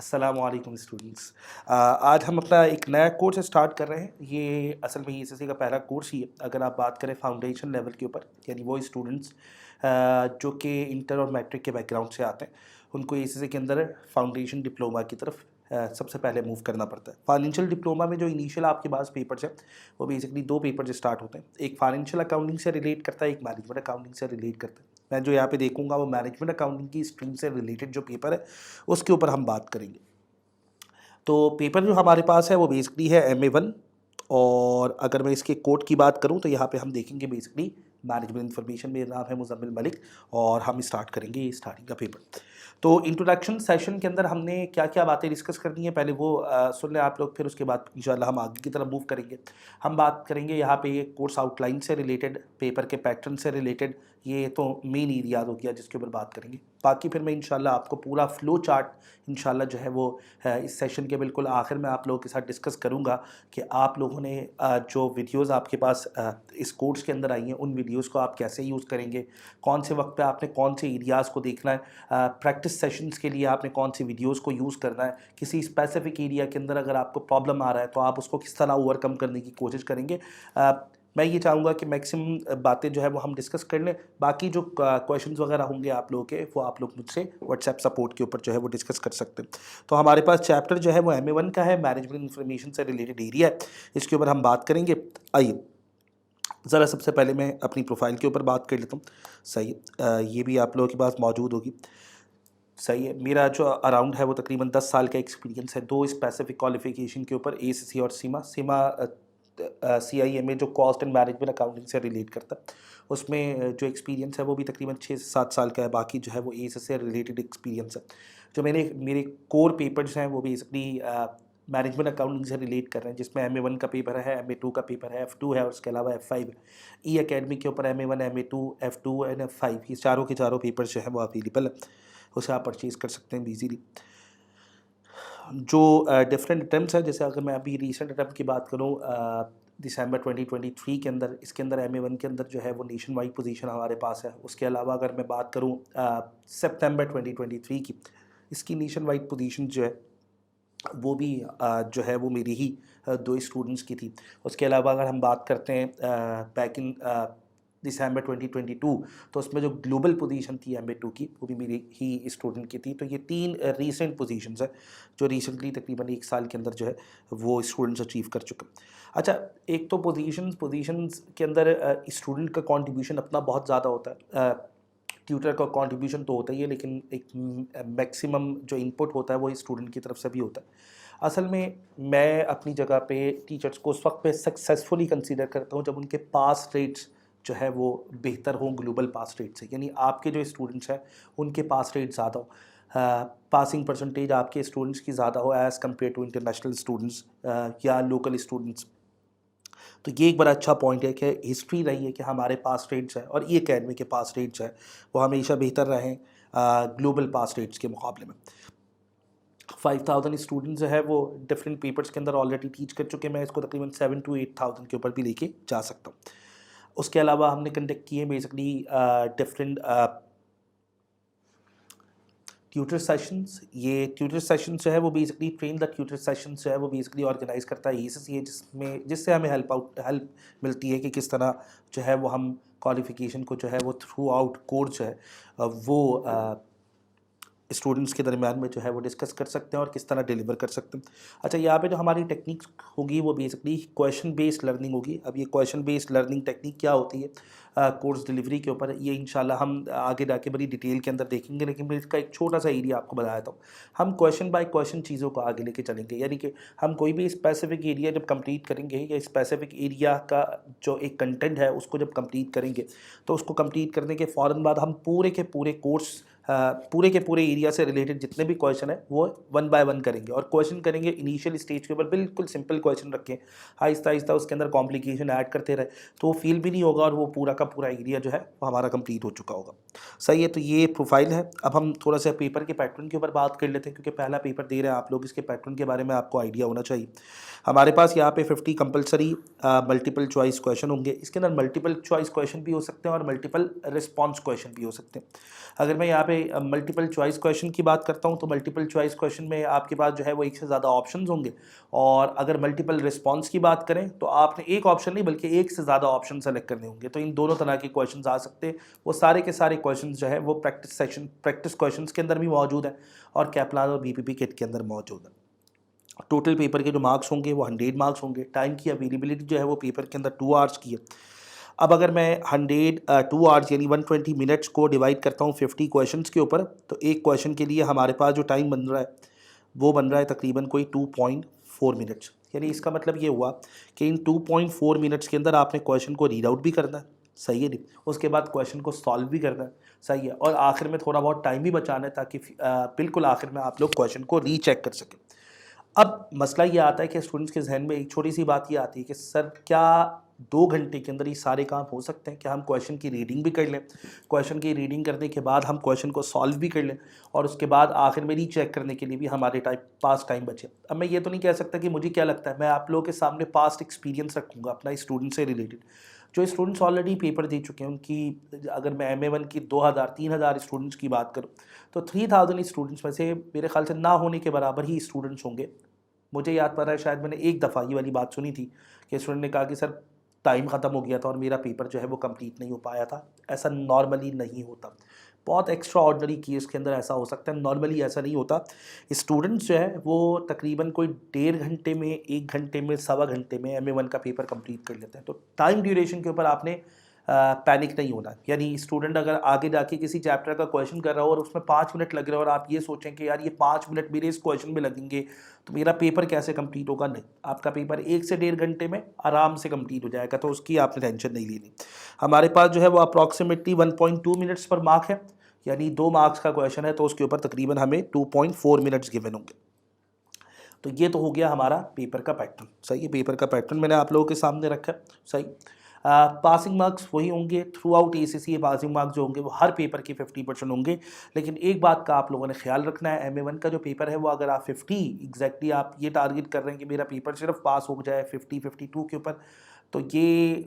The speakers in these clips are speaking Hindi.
अस्सलाम वालेकुम स्टूडेंट्स। आज हम अपना एक नया कोर्स स्टार्ट कर रहे हैं। ये असल में एसएससी का पहला कोर्स ही है। अगर आप बात करें फाउंडेशन लेवल के ऊपर, यानी वो स्टूडेंट्स जो कि इंटर और मैट्रिक के बैकग्राउंड से आते हैं, उनको एसएससी के अंदर फाउंडेशन डिप्लोमा की तरफ सबसे पहले मूव करना पड़ता है। फाइनेंशियल डिप्लोमा में जो इनिशियल आपके पास पेपर्स हैं, वो बेसिकली दो पेपर से स्टार्ट होते हैं। एक फाइनेंशियल अकाउंटिंग से रिलेट करता है, एक मैनेजमेंट अकाउंटिंग से रिलेट करता है। मैं जो यहाँ पे देखूंगा वो मैनेजमेंट अकाउंटिंग की स्ट्रीम से रिलेटेड जो पेपर है उसके ऊपर हम बात करेंगे। तो पेपर जो हमारे पास है वो बेसिकली है MA1। और अगर मैं इसके कोड की बात करूं तो यहाँ पे हम देखेंगे बेसिकली मैनेजमेंट इन्फॉर्मेशन। मेरा नाम है मुज़म्मिल मलिक और हम स्टार्ट करेंगे ये स्टार्टिंग का पेपर। तो इंट्रोडक्शन सेशन के अंदर हमने क्या क्या बातें डिस्कस करनी है पहले वो सुन लें आप लोग, फिर उसके बाद इंशाल्लाह हम आगे की तरफ मूव करेंगे। हम बात करेंगे यहाँ पे ये कोर्स आउटलाइन से रिलेटेड, पेपर के पैटर्न से रिलेटेड, ये तो मेन एरियाज हो गया जिसके ऊपर बात करेंगे। बाकी फिर मैं इंशाल्लाह आपको पूरा फ्लो चार्ट इंशाल्लाह जो है वो इस सेशन के बिल्कुल आखिर में आप लोगों के साथ डिस्कस करूँगा कि आप लोगों ने जो वीडियोज़ आपके पास इस कोर्स के अंदर आई हैं उन वीडियोज़ को आप कैसे यूज़ करेंगे, कौन से वक्त पे आपने कौन से एरियाज़ को देखना है, प्रैक्टिस सेशंस के लिए आपने कौन सी वीडियोज़ को यूज़ करना है, किसी स्पेसिफिक एरिया के अंदर अगर आपको प्रॉब्लम आ रहा है तो आप उसको किस तरह ओवरकम करने की कोशिश करेंगे। मैं ये चाहूँगा कि मैक्सिमम बातें जो है वो हम डिस्कस कर लें। बाकी जो क्वेश्चंस वगैरह होंगे आप लोगों के, वो आप लोग मुझसे व्हाट्सएप सपोर्ट के ऊपर जो है वो डिस्कस कर सकते हैं। तो हमारे पास चैप्टर जो है वो MA1 का है, मैनेजमेंट इन्फॉर्मेशन से रिलेटेड एरिया है, इसके ऊपर हम बात करेंगे। आइए ज़रा सबसे पहले मैं अपनी प्रोफाइल के ऊपर बात कर लेता हूँ। सही है, ये भी आप लोगों के पास मौजूद होगी। सही है, मेरा जो अराउंड है वो तकरीबन 10 साल का एक्सपीरियंस है दो स्पेसिफिक क्वालिफिकेशन के ऊपर, ACC और सीमा CIMA जो कॉस्ट एंड मैनेजमेंट अकाउंटिंग से रिलेट करता है, उसमें जो एक्सपीरियंस है वो भी तकरीबन 6 से 7 साल का है। बाकी जो है वो ACC से रिलेटेड एक्सपीरियंस है। जो मेरे कोर पेपर्स हैं वो बेसिकली मैनेजमेंट अकाउंटिंग से रिलेट कर रहे हैं, जिसमें MA1 का पेपर है, MA2 का पेपर है, F2 है और उसके अलावा F5 है। ई अकेडमी के ऊपर MA1, MA2, F2 and F5 ये चारों के चारों पेपर जो है वो अवेलेबल है, उसे आप परचेज़ कर सकते हैं ईजीली। जो डिफरेंट अटैम्प्ट्स हैं, जैसे अगर मैं अभी रीसेंट अटैम्प्ट की बात करूँ दिसंबर 2023 के अंदर, इसके अंदर MA1 के अंदर जो है वो नेशन वाइड पोजीशन हमारे पास है। उसके अलावा अगर मैं बात करूँ सितंबर 2023 की, इसकी नेशन वाइड पोजीशन जो है वो भी जो है वो मेरी ही दो स्टूडेंट्स की थी। उसके अलावा अगर हम बात करते हैं बैक इन दिसंबर 2022, तो उसमें जो ग्लोबल पोजीशन थी MA2 की, वो भी मेरी ही स्टूडेंट की थी। तो ये तीन रीसेंट पोजीशंस है जो रिसेंटली तकरीबन 1 साल के अंदर जो है वो स्टूडेंट्स अचीव कर चुके हैं। अच्छा, एक तो पोजीशंस के अंदर स्टूडेंट का कंट्रीब्यूशन अपना बहुत ज़्यादा होता है। ट्यूटर का कंट्रीब्यूशन तो होता ही है, लेकिन एक मैक्सिमम जो इनपुट होता है वो स्टूडेंट की तरफ से भी होता है। असल में मैं अपनी जगह पे टीचर्स को उस वक्त पे सक्सेसफुली कंसीडर करता हूँ जब उनके पास रेट्स जो है वो बेहतर हों ग्लोबल पास रेट से, यानी आपके जो स्टूडेंट्स हैं उनके पास रेट ज़्यादा हो, पासिंग परसेंटेज आपके स्टूडेंट्स की ज़्यादा हो as compared to international students या लोकल स्टूडेंट्स। तो ये एक बड़ा अच्छा पॉइंट है कि हिस्ट्री रही है कि हमारे पास रेट्स है और ई अकेडमी के पास रेट्स है वो हमेशा बेहतर रहें ग्लोबल पास रेट्स के मुकाबले में। 5000 स्टूडेंट्स जो है वो डिफरेंट पेपर्स के अंदर ऑलरेडी टीच कर चुके हैं। मैं इसको तकरीबन 7 to 8000 के ऊपर भी लेके जा सकता हूँ। उसके अलावा हमने कंडक्ट किए बेसिकली डिफरेंट ट्यूटर सेशंस। ये ट्यूटर सेशंस जो है वो basically train the tutor sessions जो है वो बेसिकली ऑर्गेनाइज करता है ACC है, जिससे हमें हेल्प मिलती है कि किस तरह जो है वो हम क्वालिफिकेशन को जो है वो थ्रू आउट कोर्स जो है वो स्टूडेंट्स के दरमियान में जो है वो डिस्कस कर सकते हैं और किस तरह डिलीवर कर सकते हैं। अच्छा, यहाँ पे जो हमारी टेक्निक्स होगी वो बेसिकली क्वेश्चन बेस्ड लर्निंग होगी। अब ये क्वेश्चन बेस्ड लर्निंग टेक्निक क्या होती है कोर्स डिलीवरी के ऊपर, ये इंशाल्लाह हम आगे जाके बड़ी डिटेल के अंदर देखेंगे, लेकिन मैं इसका एक छोटा सा एरिया आपको बताया था। हम क्वेश्चन बाय क्वेश्चन चीज़ों को आगे लेके चलेंगे, यानी कि हम कोई भी स्पेसिफिक एरिया जब कंप्लीट करेंगे या स्पेसिफिक एरिया का जो एक कंटेंट है उसको जब कंप्लीट करेंगे, तो उसको कंप्लीट करने के फ़ौरन बाद हम पूरे के पूरे कोर्स पूरे के पूरे एरिया से रिलेटेड जितने भी क्वेश्चन है वो 1 बाय 1 करेंगे। और क्वेश्चन करेंगे इनिशियल स्टेज के ऊपर बिल्कुल सिंपल क्वेश्चन रखें, आहिस्ता आहिस्ता उसके अंदर कॉम्प्लिकेशन ऐड करते रहे तो वो फील भी नहीं होगा और वो पूरा का पूरा एरिया जो है वो हमारा कंप्लीट हो चुका होगा। सही है, तो ये प्रोफाइल है। अब हम थोड़ा सा पेपर के पैटर्न के ऊपर बात कर लेते हैं, क्योंकि पहला पेपर दे रहे हैं आप लोग, इसके पैटर्न के बारे में आपको आइडिया होना चाहिए। हमारे पास यहाँ पे 50 कंपलसरी मल्टीपल चॉइस क्वेश्चन होंगे। इसके अंदर मल्टीपल चॉइस क्वेश्चन भी हो सकते हैं और मल्टीपल रिस्पॉन्स क्वेश्चन भी हो सकते हैं। अगर मैं यहाँ पे मल्टीपल चॉइस क्वेश्चन की बात करता हूँ तो मल्टीपल चॉइस क्वेश्चन में आपके पास जो है वो एक से ज़्यादा ऑप्शंस होंगे, और अगर मल्टीपल रिस्पॉन्स की बात करें तो आपने एक ऑप्शन नहीं बल्कि एक से ज़्यादा ऑप्शन सेलेक्ट करने होंगे। तो इन दोनों तरह के क्वेश्चंस आ सकते हैं। वो सारे के सारे क्वेश्चंस जो है वो प्रैक्टिस क्वेश्चंस के अंदर भी मौजूद है और कैपलान और बीपीपी किट के अंदर मौजूद है। टोटल पेपर के जो मार्क्स होंगे वो 100 मार्क्स होंगे। टाइम की अवेलेबिलिटी जो है वो पेपर के अंदर 2 आवर्स की है। अब अगर मैं 2 आवर्स यानी 120 मिनट्स को डिवाइड करता हूँ 50 क्वेश्चंस के ऊपर, तो एक क्वेश्चन के लिए हमारे पास जो टाइम बन रहा है वो बन रहा है तकरीबन कोई 2.4 मिनट्स। यानी इसका मतलब ये हुआ कि इन 2.4 मिनट्स के अंदर आपने क्वेश्चन को रीड आउट भी करना है, सही है नहीं, उसके बाद क्वेश्चन को सॉल्व भी करना है, सही है, और आखिर में थोड़ा बहुत टाइम भी बचाना है ताकि बिल्कुल आखिर में आप लोग क्वेश्चन को रीचेक कर सकें। अब मसला ये आता है कि स्टूडेंट्स के जहन में एक छोटी सी बात ये आती है कि सर क्या 2 घंटे के अंदर ये सारे काम हो सकते हैं? क्या हम क्वेश्चन की रीडिंग भी कर लें, क्वेश्चन की रीडिंग करने के बाद हम क्वेश्चन को सॉल्व भी कर लें और उसके बाद आखिर में रीचेक करने के लिए भी हमारे पास टाइम बचे? अब मैं ये तो नहीं कह सकता कि मुझे क्या लगता है, मैं आप लोगों के सामने पास्ट एक्सपीरियंस रखूँगा अपना स्टूडेंट से रिलेटेड। जो स्टूडेंट्स ऑलरेडी पेपर दे चुके हैं उनकी, अगर मैं MA1 की 2000-3000 स्टूडेंट्स की बात करूँ तो 3000 स्टूडेंट्स में से मेरे ख्याल से ना होने के बराबर ही स्टूडेंट्स होंगे। मुझे याद पड़ रहा है शायद मैंने एक दफ़ा ये वाली बात सुनी थी कि स्टूडेंट ने कहा कि सर टाइम ख़त्म हो गया था और मेरा पेपर जो है वो कंप्लीट नहीं हो पाया था। ऐसा नॉर्मली नहीं होता, बहुत एक्स्ट्रा ऑर्डनरी केस के अंदर ऐसा हो सकता है, नॉर्मली ऐसा नहीं होता। स्टूडेंट्स जो है वो तकरीबन कोई 1.5 घंटे में, 1 घंटे में, सवा घंटे में MA1 का पेपर कंप्लीट कर लेते हैं। तो टाइम ड्यूरेशन के ऊपर आपने पैनिक नहीं होना। यानी स्टूडेंट अगर आगे जाके किसी चैप्टर का क्वेश्चन कर रहा हो और उसमें 5 मिनट लग रहे हो और आप ये सोचें कि यार ये 5 मिनट मेरे इस क्वेश्चन में लगेंगे तो मेरा पेपर कैसे कंप्लीट होगा, नहीं, आपका पेपर 1 से 1.5 घंटे में आराम से कंप्लीट हो जाएगा, तो उसकी आपने टेंशन नहीं लेनी। हमारे पास जो है वो अप्रॉक्सीमेटली 1.2 मिनट्स पर मार्क है, यानी 2 मार्क्स का क्वेश्चन है तो उसके ऊपर तकरीबन हमें 2.4 मिनट्स गिवन होंगे। तो ये तो हो गया हमारा पेपर का पैटर्न, सही है। पेपर का पैटर्न मैंने आप लोगों के सामने रखा है, सही। पासिंग मार्क्स वही होंगे through out ACCA। Passing marks जो होंगे वो हर पेपर के 50% होंगे। लेकिन एक बात का आप लोगों ने ख्याल रखना है, MA1 का जो पेपर है वो अगर आप 50 एग्जैक्टली आप ये टारगेट कर रहे हैं कि मेरा पेपर सिर्फ पास हो जाए 50-52 के ऊपर, तो ये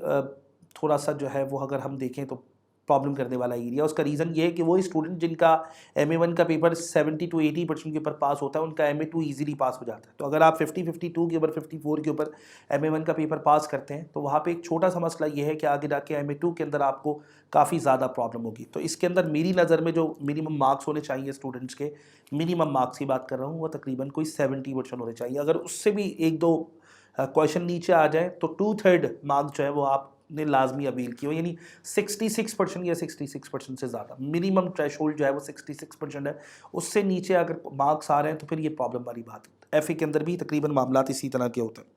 थोड़ा सा जो है वो अगर हम देखें तो प्रॉब्लम करने वाला एरिया। उसका रीज़न ये है कि वो स्टूडेंट जिनका MA1 का पेपर 70 to 80% के ऊपर पास होता है उनका MA2 ईजिली पास हो जाता है। तो अगर आप 50-52 के ऊपर, 54 के ऊपर MA1 का पेपर पास करते हैं तो वहाँ पे एक छोटा सा मसला ये है कि आगे जाके MA2 के अंदर आपको काफ़ी ज़्यादा प्रॉब्लम होगी। तो इसके अंदर मेरी नज़र में जो मिनिमम मार्क्स होने चाहिए स्टूडेंट्स के, मिनिमम मार्क्स की बात कर रहा हूँ, वो तकरीबन कोई 70% होने चाहिए। अगर उससे भी 1-2 क्वेश्चन नीचे आ जाए तो 2/3 मार्क्स जो है वो आपने लाजमी अपील की हो, यानी 66% या 66% से ज़्यादा मिनिमम थ्रेशोल्ड जो है वो 66% है। उससे नीचे अगर मार्क्स आ रहे हैं तो फिर ये प्रॉब्लम वाली बात है। FA के अंदर भी तकरीबन मामला इसी तरह के होते हैं।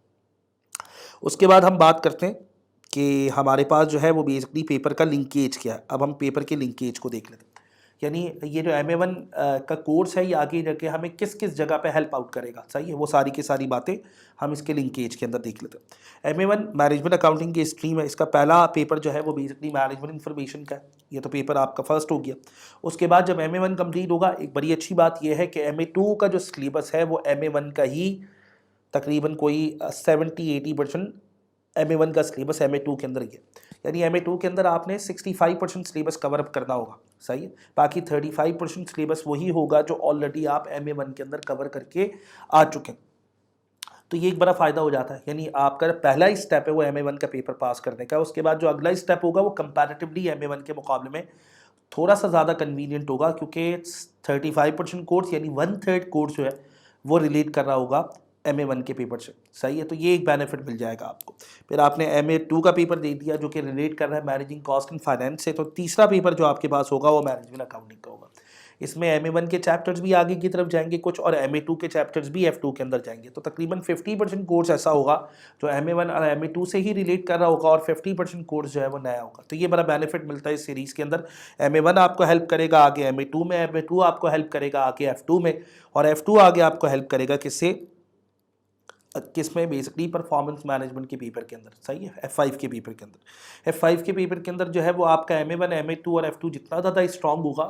उसके बाद हम बात करते हैं कि हमारे पास जो है वो बेसिकली पेपर का लिंकेज क्या है। अब हम पेपर के लिंकेज को देख लेते हैं, यानी ये जो MA1 का कोर्स है ये आगे जाके हमें किस किस जगह पे हेल्प आउट करेगा, सही है, वो सारी की सारी बातें हम इसके लिंकेज के अंदर देख लेते हैं। MA1 मैनेजमेंट अकाउंटिंग की स्ट्रीम है। इसका पहला पेपर जो है वो बेसिकली मैनेजमेंट इन्फॉर्मेशन का है। ये तो पेपर आपका फर्स्ट हो गया। उसके बाद जब MA1 कंप्लीट होगा, एक बड़ी अच्छी बात यह है कि MA2 का जो सिलेबस है वो MA1 का ही तकरीबन कोई 70-80% MA1 का सिलेबस MA2 के अंदर ही है। यानी MA2 के अंदर आपने 65% सिलेबस कवर अप करना होगा, सही है। बाकी 35% सिलेबस वही होगा जो ऑलरेडी आप MA1 के अंदर कवर करके आ चुके हैं। तो ये एक बड़ा फ़ायदा हो जाता है। यानी आपका पहला ही स्टेप है वो MA1 का पेपर पास करने का। उसके बाद जो अगला स्टेप होगा वो कंपैरेटिवली MA1 के मुकाबले में थोड़ा सा ज़्यादा कन्वीनियंट होगा, क्योंकि 35% कोर्स यानी 1/3 कोर्स जो है वो रिलेट कर रहा होगा MA1 के पेपर से, सही है। तो ये एक बेनिफिट मिल जाएगा आपको। फिर आपने MA2 का पेपर दे दिया जो कि रिलेट कर रहा है मैनेजिंग कॉस्ट एंड फाइनेंस से, तो तीसरा पेपर जो आपके पास होगा वो मैनेजमेंट अकाउंटिंग का होगा। इसमें MA1 के चैप्टर्स भी आगे की तरफ जाएंगे कुछ, और MA2 के चैप्टर्स भी F2 के अंदर जाएंगे। तो तकरीबन 50% कोर्स ऐसा होगा जो MA1 और MA2 से ही रिलेट कर रहा होगा और 50% कोर्स जो है वो नया होगा। तो ये बड़ा बेनिफिट मिलता है इस सीरीज़ के अंदर। MA1 आपको हेल्प करेगा आगे MA2 में, MA2 आपको हेल्प करेगा आगे F2 में, और F2 आगे आपको हेल्प करेगा किससे, किस में, बेसिकली परफॉर्मेंस मैनेजमेंट के पेपर के अंदर, सही है, F5 के पेपर के अंदर। F5 के पेपर के अंदर जो है वो आपका MA1 MA2 और F2 जितना ज़्यादा स्ट्रॉन्ग होगा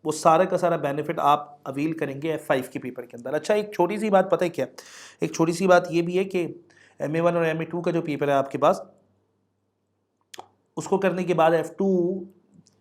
वो सारा का सारा बेनिफिट आप अवेल करेंगे F5 के पेपर के अंदर। अच्छा, एक छोटी सी बात पता है क्या, एक छोटी सी बात ये भी है कि MA1 और MA2 का जो पेपर है आपके पास, उसको करने के बाद F2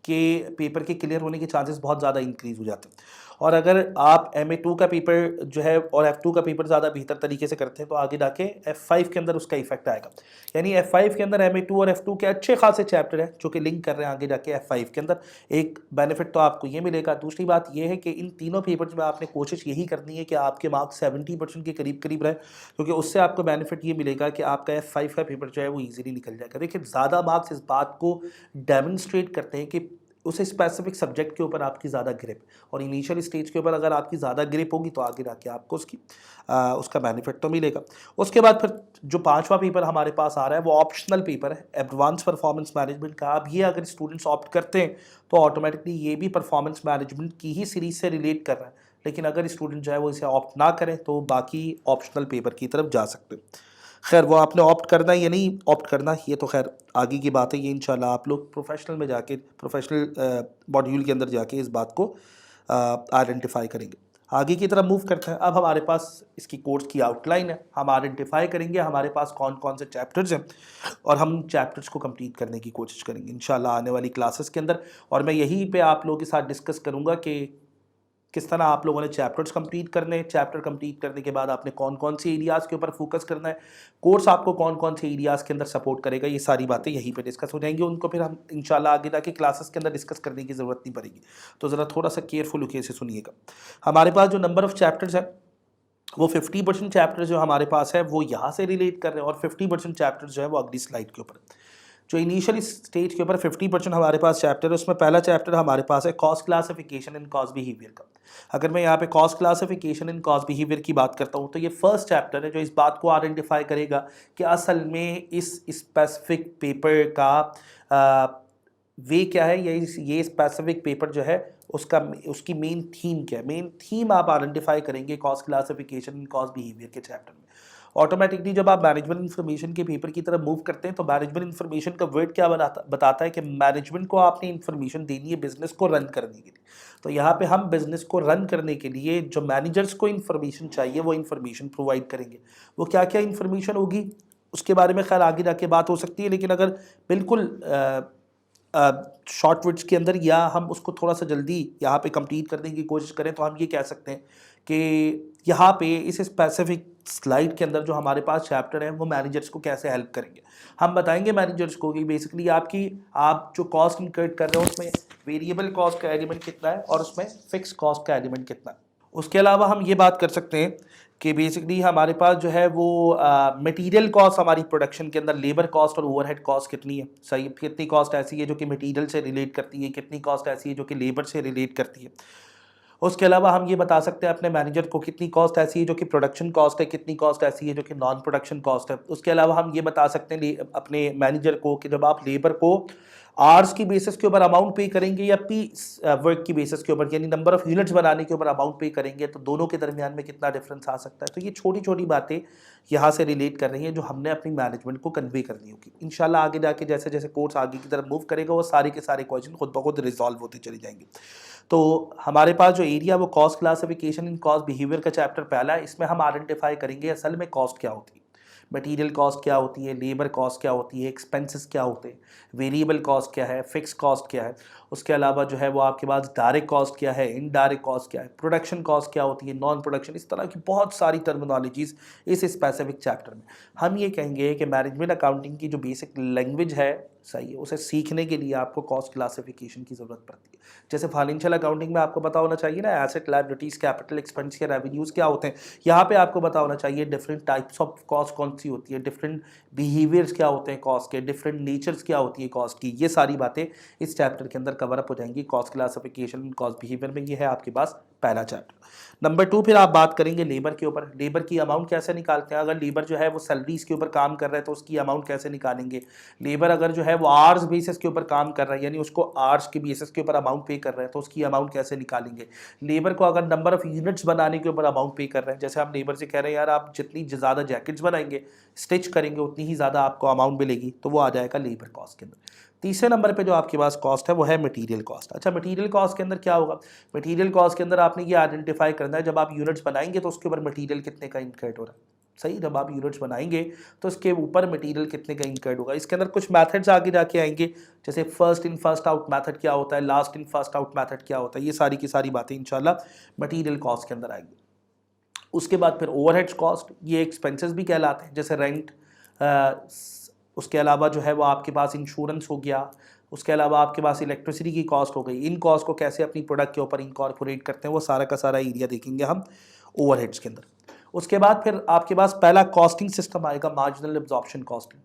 के पेपर के क्लियर होने के चांसेस बहुत ज़्यादा इंक्रीज़ हो जाते हैं। और अगर आप MA2 का पेपर जो है और F2 का पेपर ज़्यादा बेहतर तरीके से करते हैं तो आगे जाके F5 के अंदर उसका इफेक्ट आएगा। यानी F5 के अंदर MA2 और F2 के अच्छे खासे चैप्टर हैं जो कि लिंक कर रहे हैं आगे जाके F5 के अंदर। एक बेनिफिट तो आपको ये मिलेगा। दूसरी बात ये है कि इन तीनों पेपर्स में आपने कोशिश यही करनी है कि आपके मार्क्स 70% के करीब करीब रहे, क्योंकि उससे आपको बेनिफिट ये मिलेगा कि आपका F5 का पेपर जो है वो ईजिली निकल जाएगा। देखिए, ज़्यादा मार्क्स इस बात को डेमोन्स्ट्रेट करते हैं कि उस स्पेसिफिक सब्जेक्ट के ऊपर आपकी ज़्यादा ग्रिप, और इनिशियल स्टेज के ऊपर अगर आपकी ज़्यादा ग्रिप होगी तो आगे जाके आपको उसका बेनिफिट तो मिलेगा। उसके बाद फिर जो पांचवा पेपर हमारे पास आ रहा है वो ऑप्शनल पेपर है, एडवांस परफॉर्मेंस मैनेजमेंट का। अब ये अगर स्टूडेंट्स ऑप्ट करते हैं तो ऑटोमेटिकली ये भी परफॉर्मेंस मैनेजमेंट की ही सीरीज से रिलेट कर रहा है, लेकिन अगर स्टूडेंट जो है वो इसे ऑप्ट ना करें तो बाकी ऑप्शनल पेपर की तरफ जा सकते हैं। खैर, वो आपने ऑप्ट करना है या नहीं ऑप्ट करना, ये तो खैर आगे की बात है। ये इंशाल्लाह आप लोग प्रोफेशनल में जाके, प्रोफेशनल मॉड्यूल के अंदर जाके इस बात को आइडेंटिफाई करेंगे। आगे की तरफ मूव करते हैं। अब हमारे पास इसकी कोर्स की आउटलाइन है, हम आइडेंटिफाई करेंगे हमारे पास कौन कौन से चैप्टर्स हैं और हम चैप्टर्स को कंप्लीट करने की कोशिश करेंगे इंशाल्लाह आने वाली क्लासेस के अंदर। और मैं यहीं पे आप लोगों के साथ डिस्कस करूँगा कि किस तरह आप लोगों ने चैप्टर्स कंप्लीट करने हैं, चैप्टर कंप्लीट करने के बाद आपने कौन कौन से एरियाज़ के ऊपर फोकस करना है, कोर्स आपको कौन कौन से एरियाज़ के अंदर सपोर्ट करेगा, ये सारी बातें यहीं पे डिस्कस हो जाएंगी। उनको फिर हम इंशाल्लाह आगे जाके क्लासेस के अंदर डिस्कस करने की ज़रूरत नहीं पड़ेगी, तो ज़रा थोड़ा सा केयरफुल होकर से सुनिएगा। हमारे पास जो नंबर ऑफ़ चैप्टर्स है वो 50% चैप्टर जो हमारे पास है वो यहाँ से रिलेट कर रहे हैं और 50% चैप्टर जो है वो अगली स्लाइड के ऊपर। जो इनिशियल स्टेज के ऊपर 50% हमारे पास चैप्टर है, उसमें पहला चैप्टर हमारे पास है cost classification and cost behaviour का। अगर मैं यहाँ पे cost classification and cost behaviour की बात करता हूँ तो ये फर्स्ट चैप्टर है जो इस बात को आइडेंटिफाई करेगा कि असल में इस स्पेसिफिक पेपर का वे क्या है, ये स्पेसिफिक पेपर जो है उसकी मेन थीम क्या है। मेन थीम आप आइडेंटिफाई करेंगे cost classification and cost behaviour के चैप्टर में। ऑटोमेटिकली जब आप मैनेजमेंट इन्फॉर्मेशन के पेपर की तरफ मूव करते हैं तो मैनेजमेंट इन्फॉर्मेशन का वर्ड क्या बताता है कि मैनेजमेंट को आपने इन्फॉर्मेशन देनी है बिजनेस को रन करने के लिए। तो यहाँ पे हम बिजनेस को रन करने के लिए जो मैनेजर्स को इन्फॉर्मेशन चाहिए वो इन्फॉर्मेशन प्रोवाइड करेंगे। वो क्या क्या इन्फॉर्मेशन होगी उसके बारे में खैर आगे जाके बात हो सकती है, लेकिन अगर बिल्कुल शॉर्ट वर्ड्स के अंदर या हम उसको थोड़ा सा जल्दी यहाँ पे कंप्लीट करने की कोशिश करें तो हम ये कह सकते हैं कि यहाँ पे इस स्पेसिफिक स्लाइड के अंदर जो हमारे पास चैप्टर है वो मैनेजर्स को कैसे हेल्प करेंगे। हम बताएंगे मैनेजर्स को कि बेसिकली आप जो कॉस्ट इनकर्ड कर रहे हो उसमें वेरिएबल कॉस्ट का एलिमेंट कितना है और उसमें फिक्स कॉस्ट का एलिमेंट कितना है। उसके अलावा हम ये बात कर सकते हैं कि बेसिकली हमारे पास जो है वो मटेरियल कॉस्ट हमारी प्रोडक्शन के अंदर लेबर कॉस्ट और ओवरहेड कॉस्ट कितनी है, सही, कितनी कॉस्ट ऐसी है जो कि मटेरियल से रिलेट करती है, कितनी कॉस्ट ऐसी है जो कि लेबर से रिलेट करती है। उसके अलावा हम ये बता सकते हैं अपने मैनेजर को कितनी कॉस्ट ऐसी है जो कि प्रोडक्शन कॉस्ट है, कितनी कॉस्ट ऐसी है जो कि नॉन प्रोडक्शन कॉस्ट है। उसके अलावा हम ये बता सकते हैं अपने मैनेजर को कि जब आप लेबर को आवर्स की बेसिस के ऊपर अमाउंट पे करेंगे या पीस वर्क की बेसिस के ऊपर यानी नंबर ऑफ यूनिट्स बनाने के ऊपर अमाउंट पे करेंगे तो दोनों के दरमियान में कितना डिफरेंस आ सकता है। तो ये छोटी छोटी बातें यहाँ से रिलेट कर रही हैं जो हमने अपनी मैनेजमेंट को कन्वे करनी होगी। इंशाल्लाह आगे जाके जैसे जैसे कोर्स आगे की तरफ मूव करेगा वो सारे के सारे क्वेश्चन खुद ब खुद रिजॉल्व होते चले जाएंगे। तो हमारे पास जो एरिया वो cost classification in cost behaviour का चैप्टर पहला है। इसमें हम आइडेंटिफाई करेंगे असल में कॉस्ट क्या होती है, मटेरियल कॉस्ट क्या होती है, लेबर कॉस्ट क्या होती है, एक्सपेंसेस क्या होते हैं, वेरिएबल कॉस्ट क्या है, फिक्स कॉस्ट क्या है। उसके अलावा जो है वो आपके पास डायरेक्ट कॉस्ट क्या है, इनडायरेक्ट कॉस्ट क्या है, प्रोडक्शन कॉस्ट क्या होती है, नॉन प्रोडक्शन, इस तरह की बहुत सारी टर्मिनोलॉजीज इस स्पेसिफिक चैप्टर में। हम ये कहेंगे कि मैनेजमेंट अकाउंटिंग की जो बेसिक लैंग्वेज है, सही है, उसे सीखने के लिए आपको कॉस्ट क्लासिफिकेशन की ज़रूरत पड़ती है। जैसे फाइनेंशियल अकाउंटिंग में आपको पता होना चाहिए ना एसेट, लायबिलिटीज़, कैपिटल, एक्सपेंस के रेवेन्यूज़ क्या होते हैं। यहाँ पे आपको पता होना चाहिए डिफरेंट टाइप्स ऑफ कॉस्ट कौन सी होती है, डिफरेंट बिहेवियर्स क्या होते हैं कॉस्ट के, डिफरेंट नेचर्स क्या होती है कॉस्ट की। ये सारी बातें इस चैप्टर के अंदर कवर अप हो जाएंगी। कॉस्ट क्लासिफिकेशन, कॉस्ट बिहेवियर में ये है आपके पास पहला चैप्टर। नंबर 2 फिर आप बात करेंगे लेबर के ऊपर। लेबर की अमाउंट कैसे निकालते हैं, अगर लेबर जो है वो सैलरीज के ऊपर काम कर रहा है तो उसकी अमाउंट कैसे निकालेंगे। लेबर अगर जो है वो आवर्स बेसिस के ऊपर काम कर रहा है, यानी उसको आवर्स के बेसिस के ऊपर अमाउंट पे कर रहे हैं, तो उसकी अमाउंट कैसे निकालेंगे। लेबर को अगर नंबर ऑफ यूनिट्स बनाने के ऊपर अमाउंट पे कर रहे हैं, जैसे हम लेबर से कह रहे हैं यार आप जितनी ज़्यादा जैकेट्स बनाएंगे, स्टिच करेंगे, उतनी ही ज़्यादा आपको अमाउंट मिलेगी, तो वो आ जाएगा लेबर कॉस्ट के अंदर। तीसरे नंबर पे जो आपके पास कॉस्ट है वो है मटेरियल कॉस्ट। अच्छा, मटेरियल कॉस्ट के अंदर क्या होगा, मटेरियल कॉस्ट के अंदर आपने ये आइडेंटिफाई करना है जब आप यूनिट्स बनाएंगे तो उसके ऊपर मटेरियल कितने का इनकर्ड हो रहा है। सही, जब आप यूनिट्स बनाएंगे तो उसके ऊपर मटेरियल कितने का इनकर्ड होगा। इसके अंदर कुछ मेथड्स आगे जाके आएंगे, जैसे first in first out method क्या होता है, last in first out method क्या होता है, ये सारी की सारी बातें इंशाल्लाह मटेरियल कॉस्ट के अंदर आएंगी। उसके बाद फिर ओवरहेड्स कॉस्ट, ये एक्सपेंसेस भी कहलाते हैं, जैसे रेंट, उसके अलावा जो है वो आपके पास इंश्योरेंस हो गया, उसके अलावा आपके पास इलेक्ट्रिसिटी की कॉस्ट हो गई। इन कॉस्ट को कैसे अपनी प्रोडक्ट के ऊपर इनकॉर्पोरेट करते हैं, वो सारा का सारा एरिया देखेंगे हम ओवरहेड्स के अंदर। उसके बाद फिर आपके पास पहला कॉस्टिंग सिस्टम आएगा, मार्जिनल एब्जॉर्प्शन कॉस्टिंग।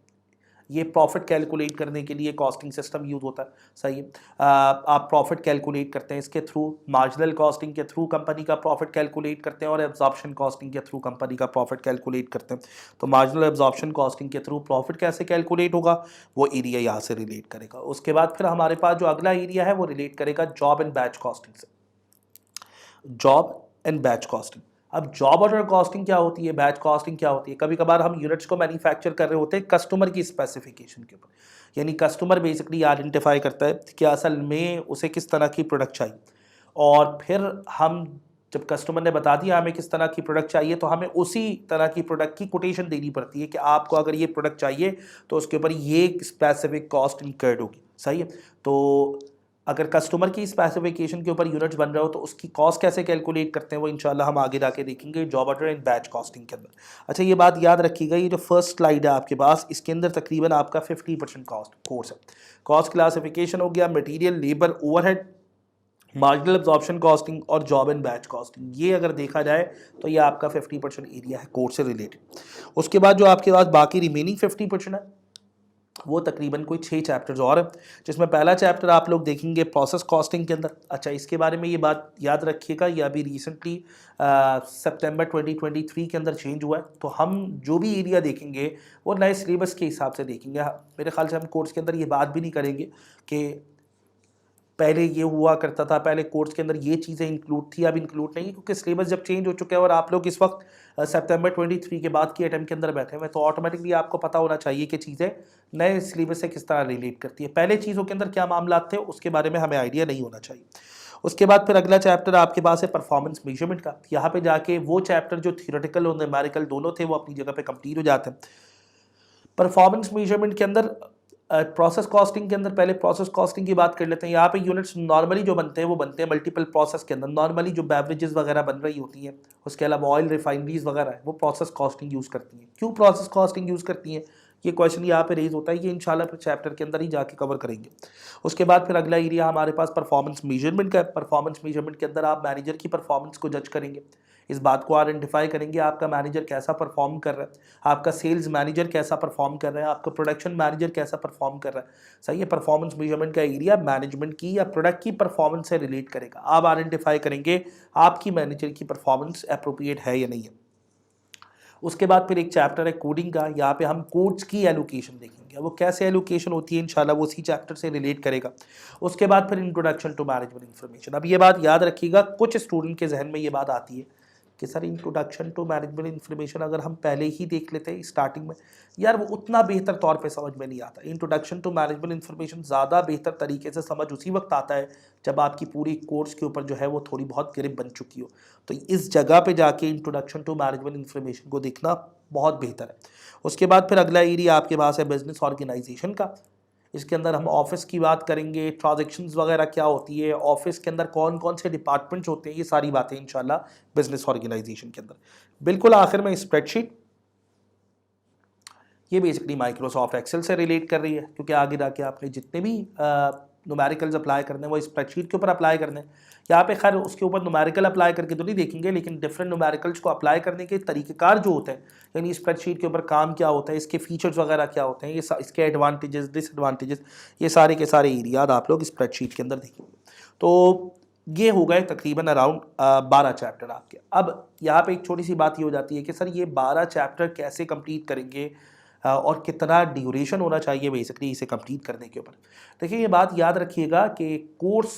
ये प्रॉफिट कैलकुलेट करने के लिए कॉस्टिंग सिस्टम यूज होता है। सही है, आप प्रॉफिट कैलकुलेट करते हैं इसके थ्रू, मार्जिनल कॉस्टिंग के थ्रू कंपनी का प्रॉफिट कैलकुलेट करते हैं, और एब्जॉर्प्शन कॉस्टिंग के थ्रू कंपनी का प्रॉफिट कैलकुलेट करते हैं। तो मार्जिनल एब्जॉर्प्शन कॉस्टिंग के थ्रू प्रॉफिट कैसे कैलकुलेट होगा, वो एरिया यहाँ से रिलेट करेगा। उसके बाद फिर हमारे पास जो अगला एरिया है वो रिलेट करेगा जॉब एंड बैच कॉस्टिंग से। जॉब एंड बैच कॉस्टिंग, अब जॉब ऑर्डर कॉस्टिंग क्या होती है, बैच कॉस्टिंग क्या होती है। कभी कभार हम यूनिट्स को मैन्युफैक्चर कर रहे होते हैं कस्टमर की स्पेसिफिकेशन के ऊपर, यानी कस्टमर बेसिकली आइडेंटिफाई करता है कि असल में उसे किस तरह की प्रोडक्ट चाहिए, और फिर हम जब कस्टमर ने बता दिया हमें किस तरह की प्रोडक्ट चाहिए, तो हमें उसी तरह की प्रोडक्ट की कोटेशन देनी पड़ती है कि आपको अगर ये प्रोडक्ट चाहिए तो उसके ऊपर ये स्पेसिफिक कॉस्ट इंकर्ड होगी। सही है, तो अगर कस्टमर की स्पेसिफिकेशन के ऊपर यूनिट्स बन रहे हो तो उसकी कॉस्ट कैसे कैलकुलेट करते हैं वो इंशाल्लाह हम आगे जाके देखेंगे job order and batch costing के अंदर। अच्छा, ये बात याद रखिएगा, ये जो फर्स्ट स्लाइड है आपके पास, इसके अंदर तकरीबन आपका 50% कॉस्ट कोर्स है। कॉस्ट क्लासिफिकेशन हो गया, material, labour, overhead, marginal absorption costing और जॉब एंड बैच कॉस्टिंग। ये अगर देखा जाए तो ये आपका 50% एरिया है कोर्स से रिलेटेड। उसके बाद जो आपके पास बाकी रिमेनिंग 50% है वो तकरीबन कोई 6 चैप्टर्स और हैं, जिसमें पहला चैप्टर आप लोग देखेंगे प्रोसेस कॉस्टिंग के अंदर। अच्छा, इसके बारे में ये बात याद रखिएगा, ये अभी रिसेंटली सितंबर 2023 के अंदर चेंज हुआ है, तो हम जो भी एरिया देखेंगे वो नए सिलेबस के हिसाब से देखेंगे। मेरे ख्याल से हम कोर्स के अंदर ये बात भी नहीं करेंगे कि पहले ये हुआ करता था, पहले कोर्स के अंदर ये चीज़ें इंक्लूड थी, अब इंक्लूड नहीं, क्योंकि सिलेबस जब चेंज हो चुका है और आप लोग इस वक्त सितंबर 23 के बाद की अटैम्प्ट के अंदर बैठे हुए, तो ऑटोमेटिकली आपको पता होना चाहिए कि चीज़ें नए सिलेबस से किस तरह रिलेट करती है। पहले चीज़ों के अंदर क्या मामला थे उसके बारे में हमें आइडिया नहीं होना चाहिए। उसके बाद फिर अगला चैप्टर आपके पास है परफॉर्मेंस मेजरमेंट का। यहाँ पे जाके वो चैप्टर जो थियोरेटिकल और न्यूमेरिकल दोनों थे वो अपनी जगह पे कंप्लीट हो जाते हैं। परफॉर्मेंस मेजरमेंट के अंदर प्रोसेस कॉस्टिंग के अंदर पहले प्रोसेस कॉस्टिंग की बात कर लेते हैं। यहाँ पे यूनिट्स नॉर्मली जो बनते हैं वो बनते हैं मल्टीपल प्रोसेस के अंदर। नॉर्मली जो बेवरेजेस वगैरह बन रही होती हैं, उसके अलावा ऑयल रिफाइनरीज वगैरह है, वो प्रोसेस कॉस्टिंग यूज़ करती हैं। क्यों प्रोसेस कॉस्टिंग यूज़ करती हैं, ये क्वेश्चन यहाँ पे रेज होता है, ये इंशाल्लाह फिर चैप्टर के अंदर ही जाके कवर करेंगे। उसके बाद फिर अगला एरिया हमारे पास परफॉर्मेंस मेजरमेंट का है। परफॉर्मेंस मेजरमेंट के अंदर आप मैनेजर की परफॉर्मेंस को जज करेंगे, इस बात को आइडेंटिफाई करेंगे आपका मैनेजर कैसा परफॉर्म कर रहा है, आपका सेल्स मैनेजर कैसा परफॉर्म कर रहा है, आपका प्रोडक्शन मैनेजर कैसा परफॉर्म कर रहा है। सही है, परफॉर्मेंस मेजरमेंट का एरिया मैनेजमेंट की या प्रोडक्ट की परफॉर्मेंस से रिलेट करेगा। आप आइडेंटिफाई करेंगे आपकी मैनेजर की परफॉर्मेंस अप्रोप्रिएट है या नहीं है। उसके बाद फिर एक चैप्टर है कोडिंग का, यहाँ पे हम कोड्स की एलोकेशन देखेंगे, वो कैसे एलोकेशन होती है इंशाल्लाह वो उसी चैप्टर से रिलेट करेगा। उसके बाद फिर इंट्रोडक्शन टू मैनेजमेंट इन्फॉर्मेशन। अब ये बात याद रखिएगा, कुछ स्टूडेंट के जहन में ये बात आती है कि sir introduction to management information अगर हम पहले ही देख लेते हैं स्टार्टिंग में, यार वो उतना बेहतर तौर पे समझ में नहीं आता। इंट्रोडक्शन टू मैनेजमेंट इन्फॉर्मेशन ज़्यादा बेहतर तरीके से समझ उसी वक्त आता है जब आपकी पूरी कोर्स के ऊपर जो है वो थोड़ी बहुत ग्रिप बन चुकी हो। तो इस जगह पे जाके इंट्रोडक्शन टू मैनेजमेंट इन्फॉर्मेशन को देखना बहुत बेहतर है। उसके बाद फिर अगला एरिया आपके पास है बिजनेस ऑर्गेनाइजेशन का। इसके अंदर हम ऑफिस की बात करेंगे, ट्रांजैक्शंस वगैरह क्या होती है, ऑफिस के अंदर कौन कौन से डिपार्टमेंट्स होते हैं, ये सारी बातें इंशाल्लाह बिजनेस ऑर्गेनाइजेशन के अंदर। बिल्कुल आखिर में स्प्रेडशीट, ये बेसिकली माइक्रोसॉफ्ट एक्सेल से रिलेट कर रही है, क्योंकि आगे जाके आपने जितने भी न्यूमेरिकल्स अप्लाई करने हैं वो स्प्रेडशीट के ऊपर अप्लाई करने हैं। यहाँ पे खैर उसके ऊपर न्यूमेरिकल अप्लाई करके तो नहीं देखेंगे, लेकिन डिफरेंट न्यूमेरिकल्स को अप्लाई करने के तरीक़ेकार जो होते हैं, यानी स्प्रेडशीट के ऊपर काम क्या होता है, इसके फीचर्स वगैरह क्या होते हैं, इसके एडवांटेजेस डिसएडवांटेजेस, ये सारे के सारे एरियाज आप लोग स्प्रेडशीट के अंदर देखेंगे। तो ये हो गए तकरीबन अराउंड 12 चैप्टर आपके। अब यहाँ पे एक छोटी सी बात ये हो जाती है कि सर ये 12 चैप्टर कैसे कंप्लीट करेंगे और कितना ड्यूरेशन होना चाहिए बेसिकली इसे कंप्लीट करने के ऊपर। देखिए ये बात याद रखिएगा कि कोर्स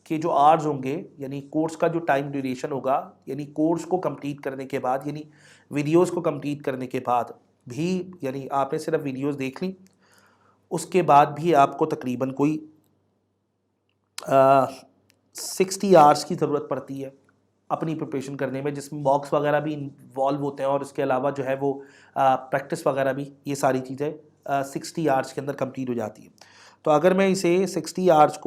के जो आवर्स होंगे, यानी कोर्स का जो टाइम ड्यूरेशन होगा, यानी कोर्स को कंप्लीट करने के बाद, यानी वीडियोस को कंप्लीट करने के बाद भी, यानी आपने सिर्फ वीडियोस देख ली, उसके बाद भी आपको तकरीबन कोई 60 आवर्स की ज़रूरत पड़ती है अपनी प्रिपरेशन करने में, जिसमें बॉक्स वगैरह भी इन्वॉल्व होते हैं और उसके अलावा जो है वो प्रैक्टिस वगैरह भी, ये सारी चीज़ें 60 आवर्स के अंदर कंप्लीट हो जाती है। तो अगर मैं इसे 60 आवर्स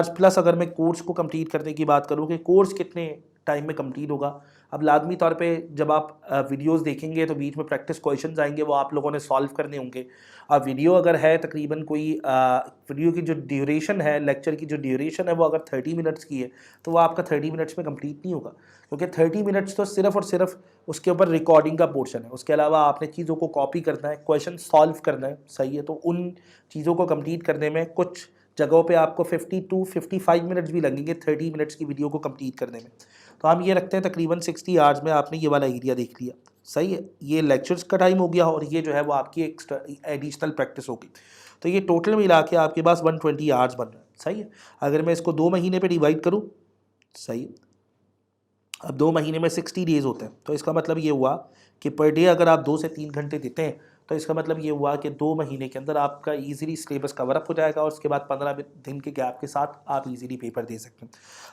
प्लस अगर मैं कोर्स को कंप्लीट करने की बात करूँ कि कोर्स कितने टाइम में कंप्लीट होगा, अब लाजमी तौर पे जब आप वीडियोस देखेंगे तो बीच में प्रैक्टिस क्वेश्चंस आएंगे, वो आप लोगों ने सॉल्व करने होंगे। अब वीडियो अगर है तकरीबन कोई वीडियो की जो ड्यूरेशन है, लेक्चर की जो ड्यूरेशन है वो अगर 30 मिनट्स की है, तो वो आपका 30 मिनट्स में कंप्लीट नहीं होगा, क्योंकि 30 मिनट्स तो सिर्फ और सिर्फ उसके ऊपर रिकॉर्डिंग का पोर्शन है। उसके अलावा आपने चीज़ों को कॉपी करना है, क्वेश्चन सॉल्व करना है, सही है। तो उन चीज़ों को कंप्लीट करने में कुछ जगहों पे आपको 50 to 55 मिनट्स भी लगेंगे 30 मिनट्स की वीडियो को कंप्लीट करने में। तो हम ये रखते हैं तकरीबन 60 आवर्स में आपने ये वाला एरिया देख लिया, सही है। ये लेक्चर्स का टाइम हो गया और ये जो है वो आपकी एक्स्ट्रा एडिशनल प्रैक्टिस होगी। तो ये टोटल मिला के आपके पास 120 आवर्स बन रहा है, सही है। अगर मैं इसको 2 महीने पे डिवाइड करूँ, सही है, अब 2 महीने में 60 डेज़ होते हैं, तो इसका मतलब ये हुआ कि पर डे अगर आप 2 से 3 घंटे देते हैं, तो इसका मतलब ये हुआ कि 2 महीने के अंदर आपका इजीली सिलेबस कवर अप हो जाएगा और उसके बाद 15 दिन के गैप के साथ आप इजीली पेपर दे सकते हैं।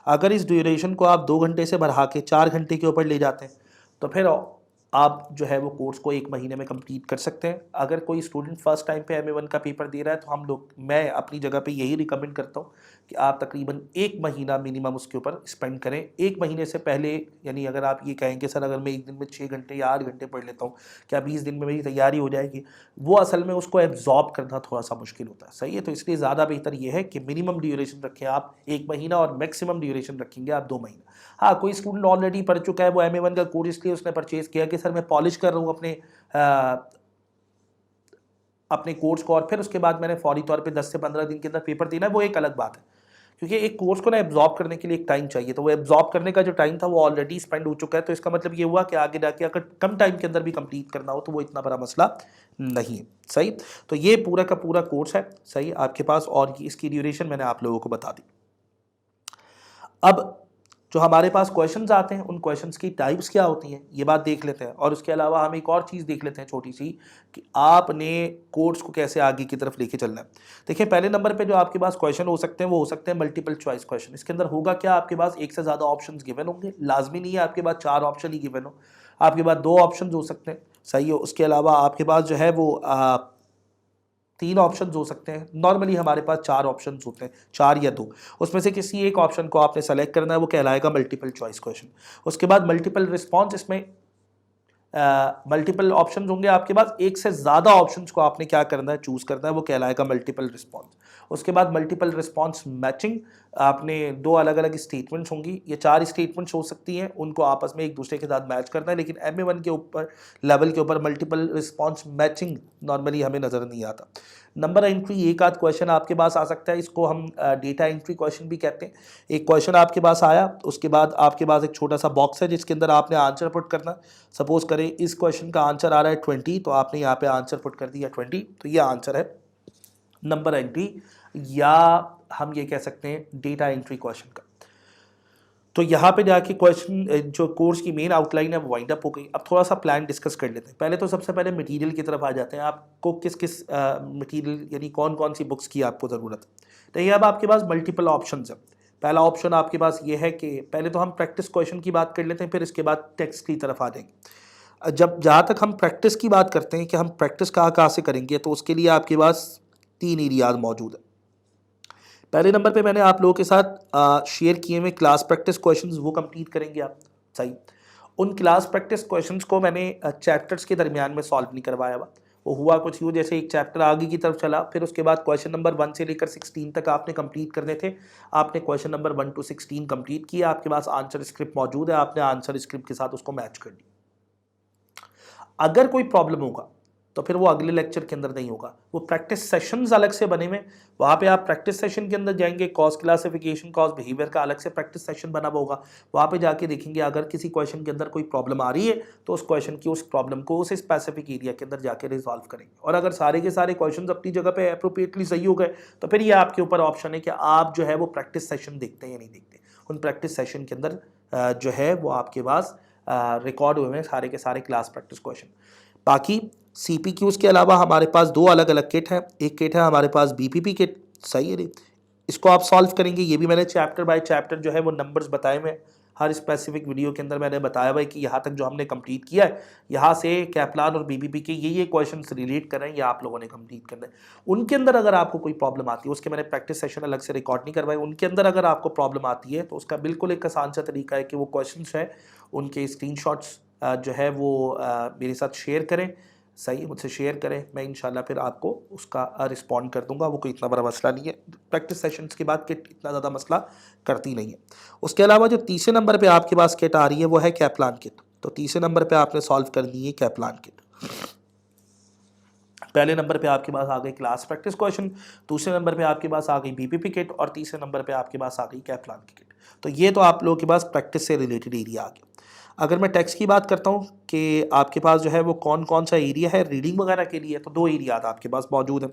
अगर इस ड्यूरेशन को आप 2 घंटे से बढ़ा के 4 घंटे के ऊपर ले जाते हैं, तो फिर आप जो है वो कोर्स को 1 महीने में कंप्लीट कर सकते हैं। अगर कोई स्टूडेंट फर्स्ट टाइम पे MA1 का पेपर दे रहा है, तो मैं अपनी जगह पे यही रिकमेंड करता हूँ कि आप तकरीबन 1 महीना मिनिमम उसके ऊपर स्पेंड करें। 1 महीने से पहले, यानी अगर आप ये कहेंगे सर अगर मैं एक दिन में 6 घंटे या 8 घंटे पढ़ लेता हूँ, क्या 20 दिन में मेरी तैयारी हो जाएगी, वो असल में उसको एब्जॉर्ब करना थोड़ा सा मुश्किल होता है, सही है। तो इसलिए ज़्यादा बेहतर ये है कि मिनिमम ड्यूरेशन रखें आप 1 महीना और मैक्सिमम ड्यूरेशन रखेंगे आप 2 महीना। हाँ, कोई स्टूडेंट ऑलरेडी पढ़ चुका है, वो MA1 का कोर्स इसलिए उसने परचेज़ किया कि सर मैं पॉलिश कर रहा हूँ अपने कोर्स को और फिर उसके बाद मैंने फौरी तौर पे 10 से 15 दिन के अंदर पेपर देना है, वो एक अलग बात है। क्योंकि एक कोर्स को ना एब्जॉर्ब करने के लिए एक टाइम चाहिए, तो वो एब्जॉर्ब करने का जो टाइम था वो ऑलरेडी स्पेंड हो चुका है। तो इसका मतलब ये हुआ कि आगे जाके अगर कम टाइम के अंदर भी कंप्लीट करना हो तो वो इतना बड़ा मसला नहीं है, सही। तो ये पूरा का पूरा कोर्स है, सही, आपके पास, और इसकी ड्यूरेशन मैंने आप लोगों को बता दी। अब जो हमारे पास क्वेश्चंस आते हैं, उन क्वेश्चंस की टाइप्स क्या होती हैं ये बात देख लेते हैं, और उसके अलावा हम एक और चीज़ देख लेते हैं छोटी सी, कि आपने कोर्स को कैसे आगे की तरफ लेके चलना है। देखिए पहले नंबर पे जो आपके पास क्वेश्चन हो सकते हैं वो हो सकते हैं मल्टीपल चॉइस क्वेश्चन। इसके अंदर होगा क्या, आपके पास एक से ज़्यादा ऑप्शन गिवन होंगे, लाजमी नहीं है आपके पास 4 ऑप्शन ही गिवन हो, आपके पास 2 ऑप्शन हो सकते हैं, सही है। उसके अलावा आपके पास जो है वो 3 ऑप्शंस हो सकते हैं। नॉर्मली हमारे पास 4 ऑप्शंस होते हैं, 4 या 2, उसमें से किसी एक ऑप्शन को आपने सेलेक्ट करना है, वो कहलाएगा मल्टीपल चॉइस क्वेश्चन। उसके बाद मल्टीपल रिस्पॉन्स, इसमें मल्टीपल ऑप्शंस होंगे आपके पास, एक से ज़्यादा ऑप्शंस को आपने क्या करना है, चूज़ करना है, वो कहलाएगा मल्टीपल रिस्पॉन्स। उसके बाद मल्टीपल रिस्पॉन्स मैचिंग, आपने 2 अलग अलग स्टेटमेंट्स होंगी, ये 4 स्टेटमेंट्स हो सकती हैं, उनको आपस में एक दूसरे के साथ मैच करना है। लेकिन MA1 के ऊपर लेवल के ऊपर मल्टीपल रिस्पॉन्स मैचिंग नॉर्मली हमें नज़र नहीं आता। नंबर एंट्री, एक आध क्वेश्चन आपके पास आ सकता है, इसको हम डेटा एंट्री क्वेश्चन भी कहते हैं। एक क्वेश्चन आपके पास आया, उसके बाद आपके पास एक छोटा सा बॉक्स है जिसके अंदर आपने आंसर पुट करना। सपोज करें इस क्वेश्चन का आंसर आ रहा है 20, तो आपने यहाँ पे आंसर पुट कर दिया 20, तो ये आंसर है नंबर एंट्री, या हम ये कह सकते हैं डेटा एंट्री क्वेश्चन का। तो यहाँ पे जाके क्वेश्चन जो कोर्स की मेन आउटलाइन है वो वाइंड अप हो गई। अब थोड़ा सा प्लान डिस्कस कर लेते हैं। पहले तो सबसे पहले मटेरियल की तरफ आ जाते हैं, आपको किस किस मटेरियल, यानी कौन कौन सी बुक्स की आपको ज़रूरत है। तो ये अब आपके पास मल्टीपल ऑप्शंस है। पहला ऑप्शन आपके पास ये है कि पहले तो हम प्रैक्टिस क्वेश्चन की बात कर लेते हैं, फिर इसके बाद टेक्स्ट की तरफ आ जाएंगे। जहाँ तक हम प्रैक्टिस की बात करते हैं कि हम प्रैक्टिस कहाँ कहाँ से करेंगे, तो उसके लिए आपके पास 3 एरियाज मौजूद है। पहले नंबर पे मैंने आप लोगों के साथ शेयर किए हुए क्लास प्रैक्टिस क्वेश्चंस, वो कंप्लीट करेंगे आप, सही। उन क्लास प्रैक्टिस क्वेश्चंस को मैंने चैप्टर्स के दरमियान में सॉल्व नहीं करवाया हुआ, वो हुआ कुछ यूँ, जैसे एक चैप्टर आगे की तरफ चला, फिर उसके बाद क्वेश्चन नंबर 1 से लेकर 16 तक आपने कंप्लीट करने थे। आपने क्वेश्चन नंबर 1 to 16 कंप्लीट किया, आपके पास आंसर स्क्रिप्ट मौजूद है, आपने आंसर स्क्रिप्ट के साथ उसको मैच कर दिया। अगर कोई प्रॉब्लम होगा तो फिर वो अगले लेक्चर के अंदर नहीं होगा, वो प्रैक्टिस सेशंस अलग से बने हुए, वहाँ पे आप प्रैक्टिस सेशन के अंदर जाएंगे, कॉज क्लासिफिकेशन, कॉज बिहेवियर का अलग से प्रैक्टिस सेशन बना हुआ होगा, वहाँ पे जाके देखेंगे अगर किसी क्वेश्चन के अंदर कोई प्रॉब्लम आ रही है तो उस क्वेश्चन की उस प्रॉब्लम को उस स्पेसिफिक एरिया के अंदर जाके रिजॉल्व करेंगे। और अगर सारे के सारे क्वेश्चन अपनी जगह पे अप्रोप्रिएटली सही हो गए तो फिर ये आपके ऊपर ऑप्शन है कि आप जो है वो प्रैक्टिस सेशन देखते हैं या नहीं देखते। उन प्रैक्टिस सेशन के अंदर जो है वो आपके पास रिकॉर्ड हुए हैं सारे के सारे क्लास प्रैक्टिस क्वेश्चन। बाकी CPQs के अलावा हमारे पास 2 अलग अलग किट हैं। एक किट है हमारे पास BPP किट, सही है रे, इसको आप सॉल्व करेंगे। ये भी मैंने चैप्टर बाय चैप्टर जो है वो नंबर्स बताए हुए हैं, हर स्पेसिफिक वीडियो के अंदर मैंने बताया हुआ है कि यहाँ तक जो हमने कंप्लीट किया है, यहाँ से कैप्लान और BPP के ये क्वेश्चन रिलेट कर रहे हैं, ये आप लोगों ने कंप्लीट करना है। उनके अंदर अगर आपको कोई प्रॉब्लम आती है, उसके मैंने प्रैक्टिस सेशन अलग से रिकॉर्ड नहीं करवाए, उनके अंदर अगर आपको प्रॉब्लम आती है तो उसका बिल्कुल एक आसान सा तरीका है कि वो क्वेश्चन है उनके स्क्रीनशॉट्स जो है वो मेरे साथ शेयर करें, सही, मुझसे शेयर करें, मैं इंशाल्लाह फिर आपको उसका रिस्पॉन्ड कर दूंगा। वो कोई इतना बड़ा मसला नहीं है, प्रैक्टिस सेशंस के बाद किट इतना ज़्यादा मसला करती नहीं है। उसके अलावा जो तीसरे नंबर पे आपके पास किट आ रही है वो है कैप्लान किट। तो तीसरे नंबर पे आपने सॉल्व करनी है कैप्लान किट। पहले नंबर पे आपके पास आ गई क्लास प्रैक्टिस क्वेश्चन, दूसरे नंबर पे आपके पास आ गई BPP किट और तीसरे नंबर पे आपके पास आ गई कैप्लान की किट। तो ये तो आप लोगों के पास प्रैक्टिस से रिलेटेड एरिया आ गया। अगर मैं टेक्स्ट की बात करता हूँ कि आपके पास जो है वो कौन कौन सा एरिया है रीडिंग वगैरह के लिए, तो 2 एरिया आपके पास मौजूद है।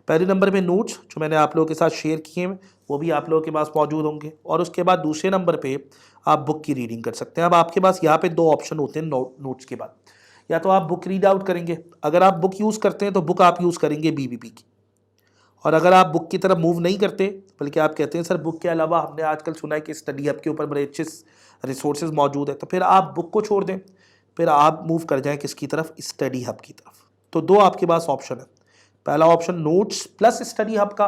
पहले नंबर पे नोट्स जो मैंने आप लोगों के साथ शेयर किए हैं वो भी आप लोगों के पास मौजूद होंगे, और उसके बाद दूसरे नंबर पे आप बुक की रीडिंग कर सकते हैं। अब आपके पास यहाँ पे 2 ऑप्शन होते हैं नोट्स के बाद, या तो आप बुक रीड आउट करेंगे, अगर आप बुक यूज़ करते हैं तो बुक आप यूज़ करेंगे BPP की, और अगर आप बुक की तरफ मूव नहीं करते बल्कि आप कहते हैं सर बुक के अलावा हमने आजकल सुना है कि स्टडी हब के ऊपर बड़े अच्छे रिसोर्सेज मौजूद है, तो फिर आप बुक को छोड़ दें, फिर आप मूव कर जाएं किसकी तरफ, स्टडी हब की तरफ। तो 2 आपके पास ऑप्शन है, पहला option notes plus study hub का,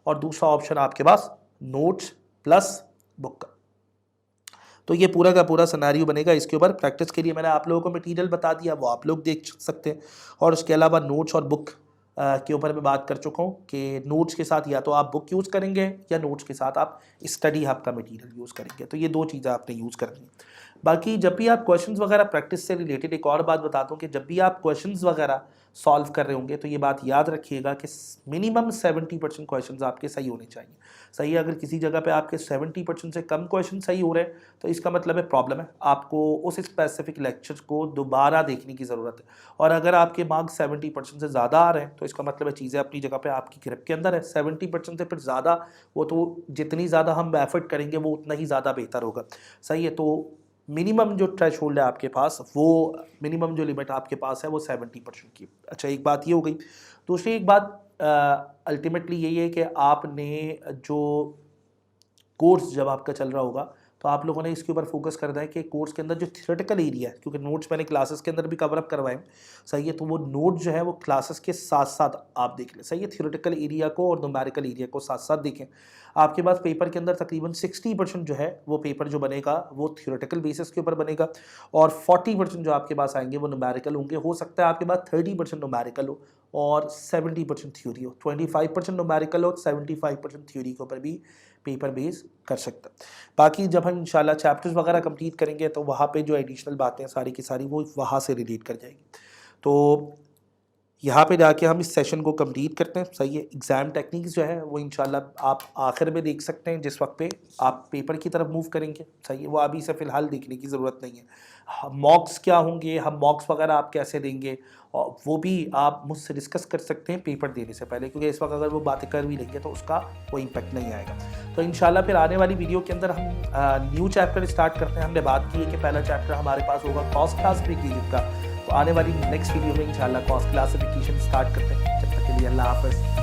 और दूसरा ऑप्शन आपके पास नोट्स प्लस बुक का। तो ये पूरा का पूरा सिनेरियो बनेगा। इसके ऊपर प्रैक्टिस के लिए मैंने आप लोगों को मटेरियल बता दिया, वो आप लोग देख सकते हैं। और उसके अलावा नोट्स और बुक के ऊपर मैं बात कर चुका हूँ कि नोट्स के साथ या तो आप बुक यूज़ करेंगे या नोट्स के साथ आप स्टडी हब का मटेरियल यूज़ करेंगे। तो ये 2 चीज़ें आपने यूज़ करनी है। बाकी जब भी आप क्वेश्चंस वगैरह प्रैक्टिस से रिलेटेड एक और बात बताता हूँ कि जब भी आप क्वेश्चंस वगैरह सॉल्व कर रहे होंगे तो ये बात याद रखिएगा कि मिनिमम 70% क्वेश्चंस आपके सही होने चाहिए। सही है, अगर किसी जगह पे आपके 70% से कम क्वेश्चन सही हो रहे हैं तो इसका मतलब है प्रॉब्लम है, आपको उस स्पेसिफिक लेक्चर को दोबारा देखने की ज़रूरत है। और अगर आपके मार्क्स 70% से ज़्यादा आ रहे हैं तो इसका मतलब है चीज़ें अपनी जगह पे आपकी ग्रिप के अंदर है। 70% से फिर ज़्यादा, वो तो जितनी ज़्यादा हम एफर्ट करेंगे वो उतना ही ज़्यादा बेहतर होगा। सही है, तो मिनिमम जो थ्रेशोल्ड है आपके पास, वो मिनिमम जो लिमिट आपके पास है वो 70% की। अच्छा, एक बात ये हो गई। दूसरी एक बात अल्टीमेटली यही है कि आपने जो कोर्स जब आपका चल रहा होगा तो आप लोगों ने इसके ऊपर फोकस करना है कि कोर्स के अंदर जो थियोरेटिकल एरिया है, क्योंकि नोट्स मैंने क्लासेस के अंदर भी कवर अप करवाए, सही है, तो वो नोट जो है वो क्लासेस के साथ साथ आप देख लें। सही है, थियोरेटिकल एरिया को और न्यूमेरिकल एरिया को साथ साथ देखें। आपके पास पेपर के अंदर तकरीबन 60% जो है वो पेपर जो बनेगा वो थियोरेटिकल बेसिस के ऊपर बनेगा, और 40% जो आपके पास आएंगे वो न्यूमेरिकल होंगे। हो सकता है आपके पास 30% न्यूमेरिकल हो और 70% थ्योरी हो, 25% न्यूमेरिकल हो, 75% थ्योरी के ऊपर भी पेपर बेस कर सकता है। बाकी जब हम इंशाल्लाह चैप्टर्स वगैरह कंप्लीट करेंगे तो वहाँ पे जो एडिशनल बातें सारी की सारी वो वहाँ से रिलेट कर जाएगी। तो यहाँ पे जाके हम इस सेशन को कंप्लीट करते हैं। सही है, एग्ज़ाम टेक्निक्स जो है वो इंशाल्लाह आप आखिर में देख सकते हैं जिस वक्त पे आप पेपर की तरफ मूव करेंगे। सही है, वो अभी से फ़िलहाल देखने की ज़रूरत नहीं है। मॉक्स क्या होंगे, हम मॉक्स वगैरह आप कैसे देंगे, और वो भी आप मुझसे डिस्कस कर सकते हैं पेपर देने से पहले, क्योंकि इस वक्त अगर वो बातें कर भी लेंगे तो उसका कोई इम्पैक्ट नहीं आएगा। तो इंशाल्लाह फिर आने वाली वीडियो के अंदर हम न्यू चैप्टर स्टार्ट करते हैं। हमने बात की है कि पहला चैप्टर हमारे पास होगा कॉस्ट क्लासिफिकेशन का, तो आने वाली नेक्स्ट वीडियो में इंशाल्लाह कॉस्ट क्लासिफिकेशन स्टार्ट करते हैं। जब तक के लिए अल्लाह हाफ़िज़।